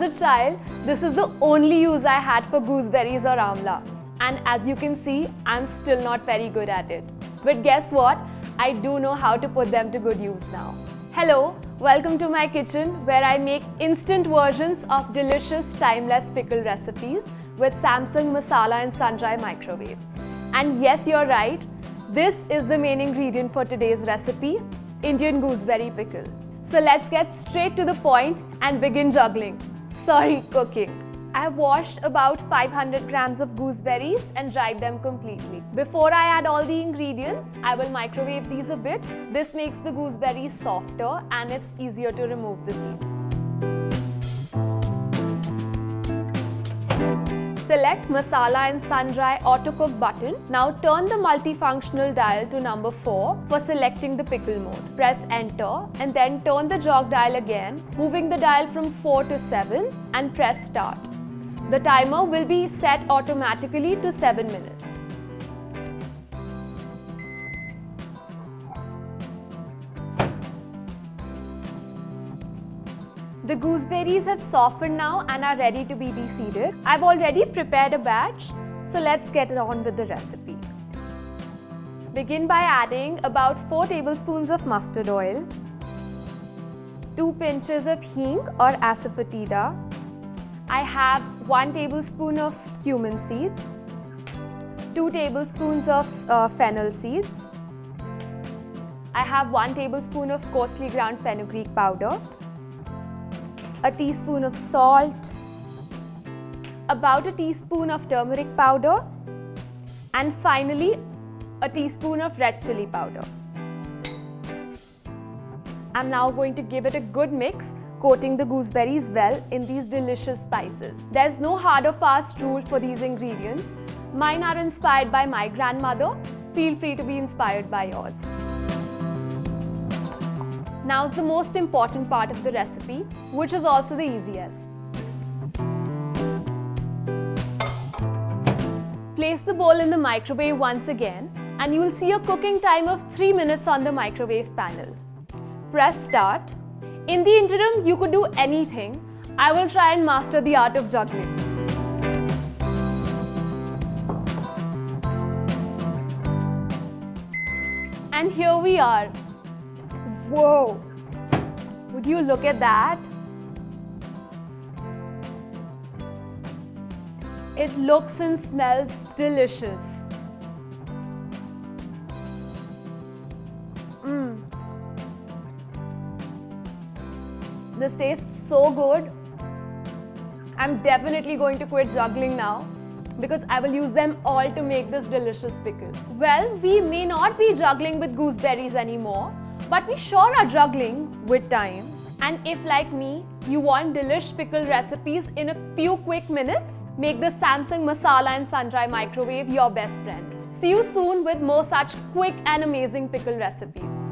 a child, this is the only use I had for gooseberries or amla. And as you can see, I'm still not very good at it. But guess what? I do know how to put them to good use now. Hello, welcome to my kitchen where I make instant versions of delicious timeless pickle recipes with Samsung masala and SunDry microwave. And yes, you're right, this is the main ingredient for today's recipe, Indian gooseberry pickle. So let's get straight to the point and begin juggling. Sorry, cooking. I have washed about 500 grams of gooseberries and dried them completely. Before I add all the ingredients, I will microwave these a bit. This makes the gooseberries softer and it's easier to remove the seeds. Select Masala and SunDry Auto Cook button. Now turn the multifunctional dial to number 4 for selecting the pickle mode. Press enter and then turn the jog dial again, moving the dial from 4 to 7 and press start. The timer will be set automatically to 7 minutes. The gooseberries have softened now and are ready to be de-seeded. I've already prepared a batch, so let's get on with the recipe. Begin by adding about 4 tablespoons of mustard oil, 2 pinches of hing or asafoetida. I have 1 tablespoon of cumin seeds, 2 tablespoons of fennel seeds. I have 1 tablespoon of coarsely ground fenugreek powder, a teaspoon of salt, about a teaspoon of turmeric powder, and finally a teaspoon of red chili powder. I'm now going to give it a good mix, coating the gooseberries well in these delicious spices. There's no hard or fast rule for these ingredients. Mine are inspired by my grandmother. Feel free to be inspired by yours. Now's the most important part of the recipe, which is also the easiest. Place the bowl in the microwave once again and you will see a cooking time of 3 minutes on the microwave panel. Press start. In the interim, you could do anything. I will try and master the art of juggling. And here we are. Whoa! Would you look at that? It looks and smells delicious. This tastes so good. I'm definitely going to quit juggling now because I will use them all to make this delicious pickle. Well, we may not be juggling with gooseberries anymore, but we sure are juggling with time. And if, like me, you want delish pickle recipes in a few quick minutes, make the Samsung masala and SunDry microwave your best friend. See you soon with more such quick and amazing pickle recipes.